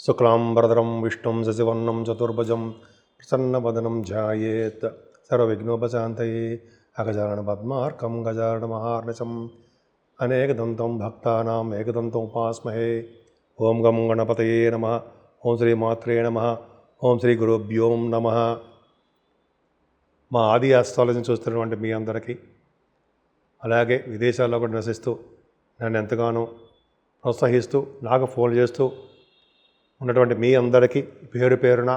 శుక్లాంబరధరం విష్ణుం శశివర్ణం చతుర్భుజం ప్రసన్నవదనం ధ్యాయేత్ సర్వవిఘ్నోపశాంతయే అగజానన పద్మార్కం గజానన మహార్నిశం అనేకదంతం భక్తానాం ఏకదంతం ఉపాస్మహే. ఓం గం గణపతయే నమః. ఓం శ్రీ మాత్రే నమః. ఓం శ్రీ గురుభ్యో నమః. మా ఆది ఆస్ట్రాలజీని చూస్తున్నటువంటి మీ అందరికీ, అలాగే విదేశాల్లో కూడా నివసిస్తూ నన్ను ఎంతగానో ప్రోత్సహిస్తూ నాకు ఫోన్ చేస్తూ ఉన్నటువంటి మీ అందరికీ పేరు పేరున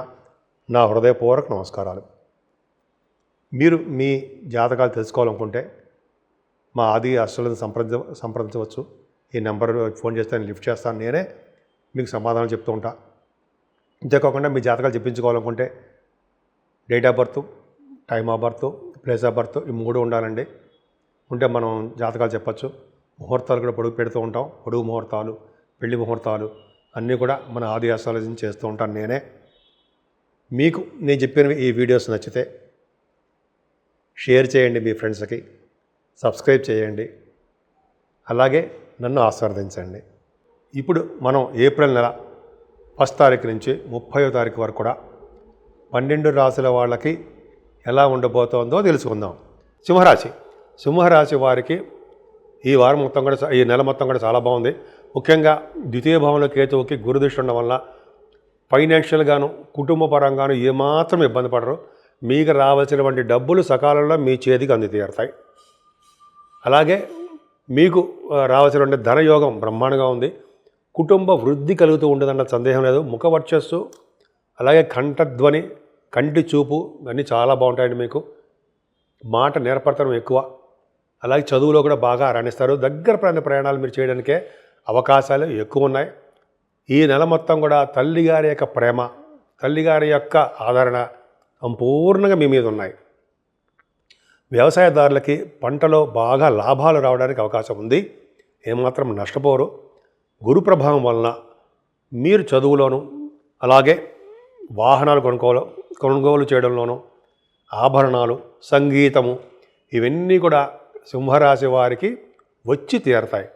నా హృదయపూర్వక నమస్కారాలు. మీరు మీ జాతకాలు తెలుసుకోవాలనుకుంటే మా ఆది ఆస్ట్రాలజీని సంప్రదించవచ్చు. ఈ నెంబర్ ఫోన్ చేస్తే నేను లిఫ్ట్ చేస్తాను, నేనే మీకు సమాధానం చెప్తూ ఉంటా. అంతేకాకుండా మీ జాతకాలు చెప్పించుకోవాలనుకుంటే date of birth, time of birth, place of birth ఈ మూడు ఉండాలండి. ఉంటే మనం జాతకాలు చెప్పచ్చు. ముహూర్తాలు కూడా పొడుగు పెడుతూ ఉంటాం. పొడుగు ముహూర్తాలు, పెళ్లి ముహూర్తాలు అన్నీ కూడా మన ఆది ఆస్ట్రాలజీని చేస్తూ ఉంటాను నేనే. మీకు నేను చెప్పిన ఈ వీడియోస్ నచ్చితే షేర్ చేయండి, మీ ఫ్రెండ్స్కి సబ్స్క్రైబ్ చేయండి, అలాగే నన్ను ఆశీర్వదించండి. ఇప్పుడు మనం ఏప్రిల్ నెల 1 తారీఖు నుంచి 30వ తారీఖు వరకు కూడా 12 రాశుల వాళ్ళకి ఎలా ఉండబోతోందో తెలుసుకుందాం. సింహరాశి వారికి ఈ వారం మొత్తం కూడా, ఈ నెల మొత్తం కూడా చాలా బాగుంది. ముఖ్యంగా ద్వితీయ భావంలో కేతువుకి గురుదృష్టి ఉండడం వల్ల ఫైనాన్షియల్గాను కుటుంబ పరంగాను ఏమాత్రం ఇబ్బంది పడరు. మీకు రావాల్సినటువంటి డబ్బులు సకాలంలో మీ చేతికి అంది తీరుతాయి. అలాగే మీకు రావాల్సినటువంటి ధనయోగం బ్రహ్మాండంగా ఉంది. కుటుంబ వృద్ధి కలుగుతూ ఉంటుందన్న సందేహం లేదు. ముఖ వర్చస్సు, అలాగే కంఠధ్వని, కంటి చూపు అన్నీ చాలా బాగుంటాయండి. మీకు మాట నేర్పడతనం ఎక్కువ. అలాగే చదువులో కూడా బాగా రాణిస్తారు. దగ్గర ప్రాంత ప్రయాణాలు మీరు చేయడానికే అవకాశాలు ఎక్కువ ఉన్నాయి. ఈ నెల మొత్తం కూడా తల్లిగారి యొక్క ప్రేమ, తల్లిగారి యొక్క ఆదరణ సంపూర్ణంగా మీ మీద ఉన్నాయి. వ్యవసాయదారులకి పంటలో బాగా లాభాలు రావడానికి అవకాశం ఉంది. ఏమాత్రం నష్టపోరు. గురు ప్రభావం వలన మీరు చదువులోను, అలాగే వాహనాలు కొనుగోలు చేయడంలోనూ, ఆభరణాలు, సంగీతము ఇవన్నీ కూడా సింహరాశి వారికి వచ్చి తీరతాయి.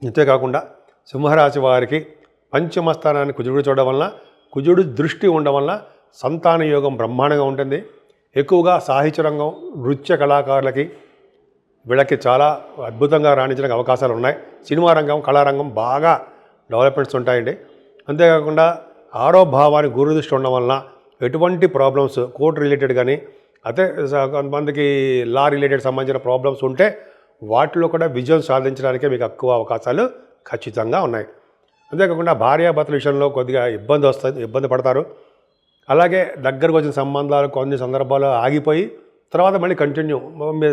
అంతేకాకుండా సింహరాశి వారికి పంచమ స్థానాన్ని కుజుడు చూడడం వలన, కుజుడు దృష్టి ఉండడం వలన సంతాన యోగం బ్రహ్మాండంగా ఉంటుంది. ఎక్కువగా సాహిత్య రంగం, నృత్య కళాకారులకి వీళ్ళకి చాలా అద్భుతంగా రాణించడానికి అవకాశాలు ఉన్నాయి. సినిమా రంగం, కళారంగం బాగా డెవలప్మెంట్స్ ఉంటాయండి. అంతేకాకుండా ఆరో భావానికి గురు దృష్టి ఉండడం వలన ఎటువంటి ప్రాబ్లమ్స్, కోర్టు రిలేటెడ్ కానీ, అదే కొంతమందికి లా రిలేటెడ్ సంబంధించిన ప్రాబ్లమ్స్ ఉంటే వాటిలో కూడా విజయం సాధించడానికే మీకు ఎక్కువ అవకాశాలు ఖచ్చితంగా ఉన్నాయి. అంతేకాకుండా భార్యాభర్తల విషయంలో కొద్దిగా ఇబ్బంది పడతారు. అలాగే దగ్గరకు వచ్చిన సంబంధాలు కొన్ని సందర్భాలు ఆగిపోయి తర్వాత మళ్ళీ కంటిన్యూ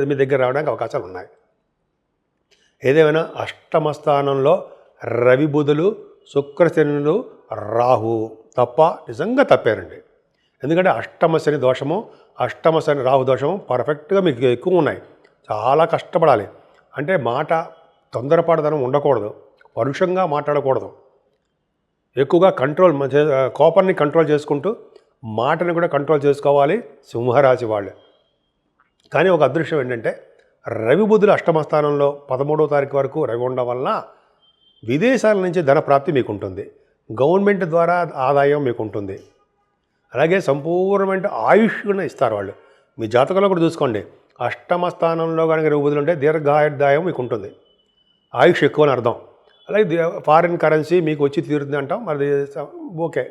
మీ దగ్గర రావడానికి అవకాశాలు ఉన్నాయి. ఏదేమైనా అష్టమ స్థానంలో రవి, బుధులు, శుక్రశనులు, రాహు తప్ప నిజంగా తప్పారండి. ఎందుకంటే అష్టమ శని దోషము, అష్టమ శని రాహు దోషము పర్ఫెక్ట్గా మీకు ఎక్కువ ఉన్నాయి. చాలా కష్టపడాలి. అంటే మాట తొందరపాటుదనం ఉండకూడదు, పరుషంగా మాట్లాడకూడదు. ఎక్కువగా కోపాన్ని కంట్రోల్ చేసుకుంటూ మాటని కూడా కంట్రోల్ చేసుకోవాలి సింహరాశి వాళ్ళు. కానీ ఒక అదృష్టం ఏంటంటే రవి, బుధులు అష్టమ స్థానంలో 13వ తారీఖు వరకు రవి ఉండడం వలన విదేశాల నుంచి ధన ప్రాప్తి మీకు ఉంటుంది. గవర్నమెంట్ ద్వారా ఆదాయం మీకు ఉంటుంది. అలాగే సంపూర్ణమైన ఆయుష్ కూడా ఇస్తారు వాళ్ళు. మీ జాతకంలో కూడా చూసుకోండి, అష్టమ స్థానంలో కనుక రవి, బుధులు ఉంటే దీర్ఘాయుర్దాయం మీకు ఉంటుంది. ఆయుష్ ఎక్కువ అని అర్థం. అలాగే ఫారిన్ కరెన్సీ మీకు వచ్చి తీరుతుంది అంటాం, మరి ఓకే.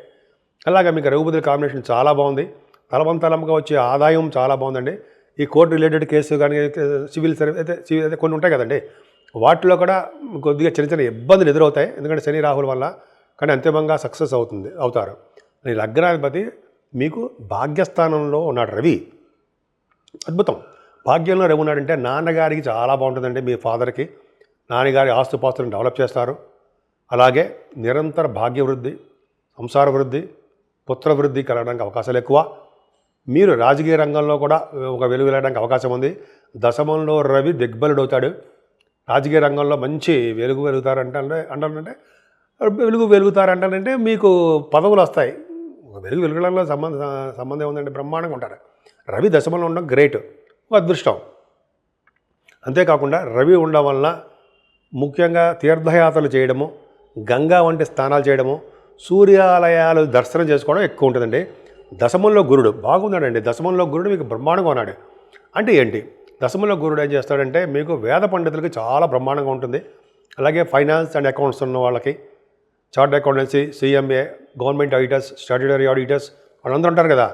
అలాగే మీకు రవి, బుధుల కాంబినేషన్ చాలా బాగుంది. తలవంతలంగా వచ్చే ఆదాయం చాలా బాగుందండి. ఈ కోర్టు రిలేటెడ్ కేసు కానీ, సివిల్ సర్వీస్ అయితే కొన్ని ఉంటాయి కదండి, వాటిలో కూడా కొద్దిగా చిన్న చిన్న ఇబ్బందులు ఎదురవుతాయి. ఎందుకంటే శని రాహుల వల్ల. కానీ అంతిమంగా సక్సెస్ అవుతారు. ఈ లగ్నాధిపతి మీకు భాగ్యస్థానంలో ఉన్నాడు రవి. అద్భుతం. భాగ్యంలో రవి ఉన్నాడంటే నాన్నగారికి చాలా బాగుంటుందండి. మీ ఫాదర్కి, నాన్నగారి ఆస్తుపాస్తులను డెవలప్ చేస్తారు. అలాగే నిరంతర భాగ్యవృద్ధి, సంసార వృద్ధి, పుత్ర వృద్ధి కలగడానికి అవకాశాలు ఎక్కువ. మీరు రాజకీయ రంగంలో కూడా ఒక వెలుగు వెళ్ళడానికి అవకాశం ఉంది. దశమంలో రవి దిగ్బలుడవుతాడు. రాజకీయ రంగంలో మంచి వెలుగుతారంటే మీకు పదవులు వస్తాయి. వెలుగుడంలో సంబంధం ఉందండి, బ్రహ్మాండంగా ఉంటారు. రవి దశమంలో ఉండడం గ్రేట్, అదృష్టం. అంతేకాకుండా రవి ఉండడం వలన ముఖ్యంగా తీర్థయాత్రలు చేయడము, గంగా వంటి స్నానాలు చేయడము, సూర్యాలయాలు దర్శనం చేసుకోవడం ఎక్కువ ఉంటుందండి. దశమంలో గురుడు బాగున్నాడండి. దశమంలో గురుడు మీకు బ్రహ్మాండంగా ఉన్నాడు. అంటే ఏంటి? దశమంలో గురుడు ఏం చేస్తాడంటే మీకు వేద పండితులకి చాలా బ్రహ్మాండంగా ఉంటుంది. అలాగే ఫైనాన్స్ అండ్ అకౌంట్స్ ఉన్న వాళ్ళకి, chart accountancy, CMA, government auditors, statutory auditors వాళ్ళందరూ ఉంటారు కదా.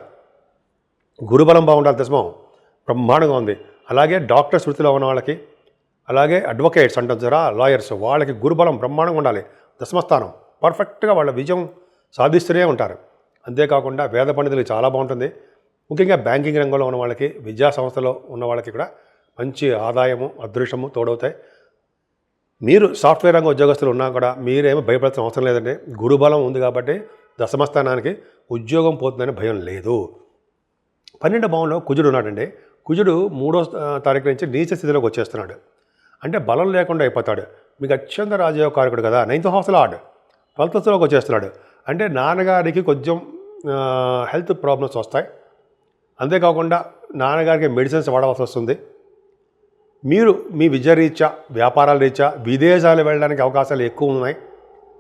గురుబలం బాగుండాలి. దశమం బ్రహ్మాండంగా ఉంది. అలాగే డాక్టర్స్ వృత్తిలో ఉన్న వాళ్ళకి, అలాగే అడ్వకేట్స్ అంటారు జరా, లాయర్స్, వాళ్ళకి గురుబలం బ్రహ్మాండంగా ఉండాలి. దశమస్థానం పర్ఫెక్ట్గా వాళ్ళ విజయం సాధిస్తూనే ఉంటారు. అంతేకాకుండా వేద పండితులకి చాలా బాగుంటుంది. ముఖ్యంగా బ్యాంకింగ్ రంగంలో ఉన్న వాళ్ళకి, విద్యా సంస్థలో ఉన్న వాళ్ళకి కూడా మంచి ఆదాయము, అదృష్టము తోడవుతాయి. మీరు సాఫ్ట్వేర్ రంగ ఉద్యోగస్తులు ఉన్నా కూడా మీరేమో భయపడాల్సిన అవసరం లేదండి. గురుబలం ఉంది కాబట్టి దశమస్థానానికి ఉద్యోగం పోతుందని భయం లేదు. 12వ భావంలో కుజుడు ఉన్నాడండి. కుజుడు 3వ తారీఖు నుంచి నీచ స్థితిలోకి వచ్చేస్తున్నాడు. అంటే బలం లేకుండా అయిపోతాడు. మీకు అత్యంత రాజయోగకారకుడు కదా. 9th హౌస్ లార్డ్ 12th హౌస్లోకి వచ్చేస్తున్నాడు. అంటే నాన్నగారికి కొంచెం హెల్త్ ప్రాబ్లమ్స్ వస్తాయి. అంతేకాకుండా నాన్నగారికి మెడిసిన్స్ వాడవలసి వస్తుంది. మీరు మీ విద్య రీత్యా, వ్యాపారాల రీత్యా విదేశాలు వెళ్ళడానికి అవకాశాలు ఎక్కువ ఉన్నాయి.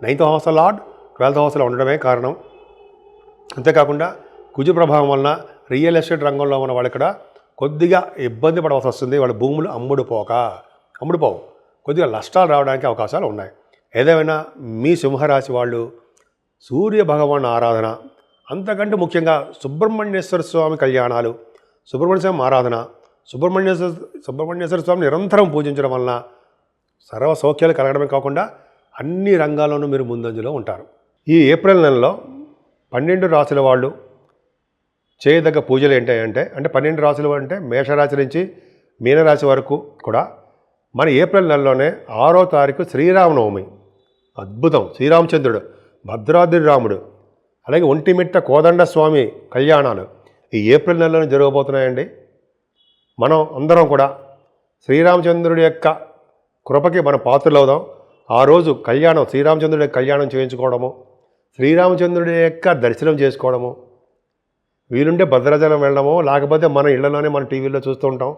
9th హౌస్ లార్డ్ 12th హౌస్లో ఉండడమే కారణం. అంతేకాకుండా కుజ ప్రభావం వలన రియల్ ఎస్టేట్ రంగంలో ఉన్న వాళ్ళకి కూడా కొద్దిగా ఇబ్బంది పడవలసి వస్తుంది. వాళ్ళ భూములు అమ్ముడుపోవు, కొద్దిగా నష్టాలు రావడానికి అవకాశాలు ఉన్నాయి. ఏదేమైనా మీ సింహరాశి వాళ్ళు సూర్య భగవాన్ ఆరాధన, అంతకంటే ముఖ్యంగా సుబ్రహ్మణ్యేశ్వర స్వామి కళ్యాణాలు, సుబ్రహ్మణ్య స్వామి ఆరాధన, సుబ్రహ్మణ్యేశ్వర స్వామిని నిరంతరం పూజించడం వలన సర్వ సౌఖ్యాలు కలగడమే కాకుండా అన్ని రంగాల్లోనూ మీరు ముందంజలో ఉంటారు. ఈ ఏప్రిల్ నెలలో 12 రాశుల వాళ్ళు చేయదగ్గ పూజలు ఏంటంటే 12 రాశులు అంటే మేషరాశి నుంచి మీనరాశి వరకు కూడా మన ఏప్రిల్ నెలలోనే 6వ తారీఖు శ్రీరామనవమి. అద్భుతం. శ్రీరామచంద్రుడు, భద్రాద్రి రాముడు, అలాగే ఒంటిమిట్ట కోదండ స్వామి కళ్యాణాలు ఈ ఏప్రిల్ నెలలోనే జరగబోతున్నాయండి. మనం అందరం కూడా శ్రీరామచంద్రుడి యొక్క కృపకి మనం పాత్రలవుదాం. ఆ రోజు కళ్యాణం, శ్రీరామచంద్రుడి యొక్క కళ్యాణం చేయించుకోవడము, శ్రీరామచంద్రుడి యొక్క దర్శనం చేసుకోవడము, వీలుంటే భద్రాచలం వెళ్ళడము, లేకపోతే మన ఇళ్లలోనే మన టీవీలో చూస్తూ ఉంటాం.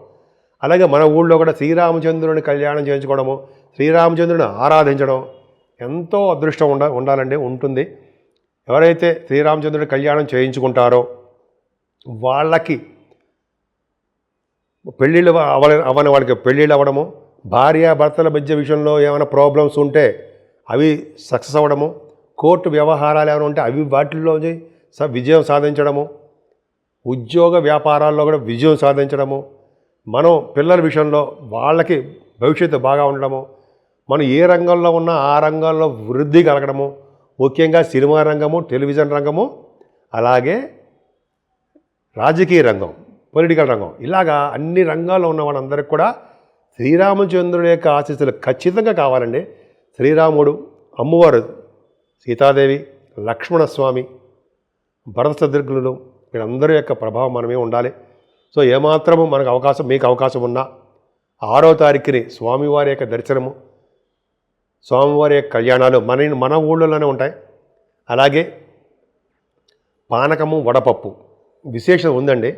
అలాగే మన ఊళ్ళో కూడా శ్రీరామచంద్రుని కళ్యాణం చేయించుకోవడము, శ్రీరామచంద్రుని ఆరాధించడం ఎంతో అదృష్టం ఉండాలండి, ఉంటుంది. ఎవరైతే శ్రీరామచంద్రుడి కళ్యాణం చేయించుకుంటారో వాళ్ళకి పెళ్ళిళ్ళు అవని వాళ్ళకి పెళ్ళిళ్ళు అవ్వడము, భార్యాభర్తల మధ్య విషయంలో ఏమైనా ప్రాబ్లమ్స్ ఉంటే అవి సక్సెస్ అవ్వడము, కోర్టు వ్యవహారాలు ఏమైనా ఉంటే అవి వాటిల్లో విజయం సాధించడము, ఉద్యోగ వ్యాపారాల్లో కూడా విజయం సాధించడము, మనం పిల్లల విషయంలో వాళ్ళకి భవిష్యత్తు బాగా ఉండడము, మనం ఏ రంగంలో ఉన్నా ఆ రంగంలో వృద్ధి కలగడము, ముఖ్యంగా సినిమా రంగము, టెలివిజన్ రంగము, అలాగే రాజకీయ రంగం, పొలిటికల్ రంగం, ఇలాగా అన్ని రంగాల్లో ఉన్న వాళ్ళందరికీ కూడా శ్రీరామచంద్రుడి యొక్క ఆశీస్సులు ఖచ్చితంగా కావాలండి. శ్రీరాముడు, అమ్మవారు సీతాదేవి, లక్ష్మణస్వామి, భరత శత్రుఘ్నులు వీళ్ళందరి యొక్క ప్రభావం మనమే ఉండాలి. సో ఏమాత్రము మీకు అవకాశం ఉన్నా 6వ తారీఖుని స్వామివారి యొక్క దర్శనము, స్వామివారి యొక్క కళ్యాణాలు మన ఊళ్ళోనే ఉంటాయి. అలాగే పానకము, వడపప్పు విశేషం ఉందండి.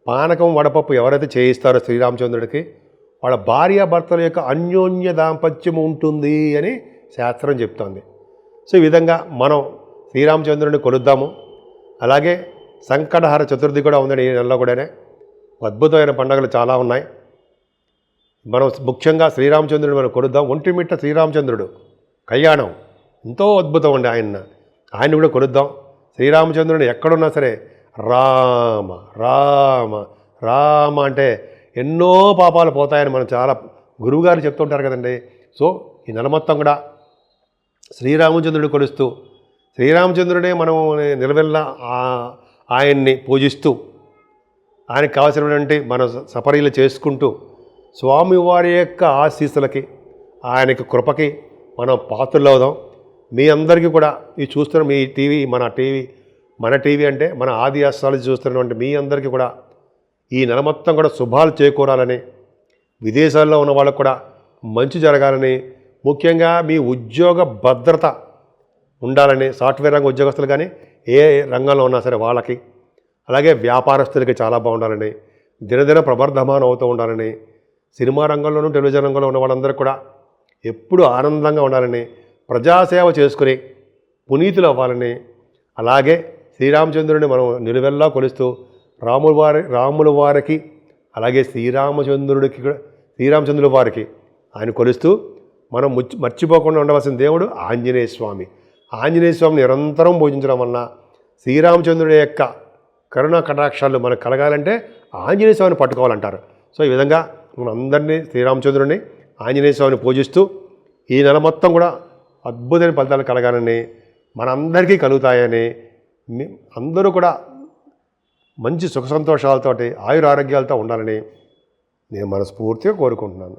పానకం, వడపప్పు ఎవరైతే చేయిస్తారో శ్రీరామచంద్రుడికి వాళ్ళ భార్యాభర్తల యొక్క అన్యోన్య దాంపత్యం ఉంటుంది అని శాస్త్రం చెప్తోంది. సో ఈ విధంగా మనం శ్రీరామచంద్రుడిని కొలుద్దాము. అలాగే సంకటహర చతుర్థి కూడా ఉందండి ఈ నెలలో కూడానే. అద్భుతమైన పండుగలు చాలా ఉన్నాయి. మనం ముఖ్యంగా శ్రీరామచంద్రుడిని మనం కొలుద్దాం. ఒంటిమిట్ట శ్రీరామచంద్రుడు కళ్యాణం ఎంతో అద్భుతం అండి. ఆయన కూడా కొలుద్దాం. శ్రీరామచంద్రుడిని ఎక్కడున్నా సరే రామ రామ రామ అంటే ఎన్నో పాపాలు పోతాయని మనం చాలా గురువుగారు చెప్తుంటారు కదండి. సో ఈ నెల మొత్తం కూడా శ్రీరామచంద్రుడిని కొలుస్తూ, శ్రీరామచంద్రుడే మనం నిలవెల్లా ఆయన్ని పూజిస్తూ, ఆయనకు కావాల్సినటువంటి మన సపరీలు చేసుకుంటూ, స్వామివారి యొక్క ఆశీస్సులకి, ఆయనకి కృపకి మనం పాత్రలు అవుదాం. మీ అందరికీ కూడా ఈ చూస్తున్న మీ టీవీ మన టీవీ అంటే మన ఆది అస్సాలు చూస్తున్నటువంటి మీ అందరికీ కూడా ఈ నెల మొత్తం కూడా శుభాలు చేకూరాలని, విదేశాల్లో ఉన్న వాళ్ళకు కూడా మంచి జరగాలని, ముఖ్యంగా మీ ఉద్యోగ భద్రత ఉండాలని, సాఫ్ట్వేర్ రంగ ఉద్యోగస్తులు కానీ ఏ రంగంలో ఉన్నా సరే వాళ్ళకి, అలాగే వ్యాపారస్తులకి చాలా బాగుండాలని, దినదిన ప్రవర్ధమానం అవుతూ ఉండాలని, సినిమా రంగంలోనూ టెలివిజన్ రంగంలో ఉన్న వాళ్ళందరూ కూడా ఎప్పుడూ ఆనందంగా ఉండాలని, ప్రజాసేవ చేసుకుని పునీతులు అవ్వాలని, అలాగే శ్రీరామచంద్రుడిని మనం నిలువెల్లా కొలుస్తూ రాముల వారికి అలాగే శ్రీరామచంద్రుల వారికి ఆయన కొలుస్తూ మనం మర్చిపోకుండా ఉండవలసిన దేవుడు ఆంజనేయ స్వామి. ఆంజనేయ స్వామిని నిరంతరం పూజించడం వలన శ్రీరామచంద్రుడి యొక్క కరుణా కటాక్షాలు మనకు కలగాలంటే ఆంజనేయ స్వామిని పట్టుకోవాలంటారు. సో ఈ విధంగా మన అందరినీ శ్రీరామచంద్రుడిని ఆంజనేయ స్వామిని పూజిస్తూ ఈ నెల మొత్తం కూడా అద్భుతమైన ఫలితాలు కలగాలని, మనందరికీ కలుగుతాయని, అందరూ కూడా మంచి సుఖ సంతోషాలతోటి ఆయురారోగ్యాలతో ఉండాలని నేను మనస్ఫూర్తిగా కోరుకుంటున్నాను.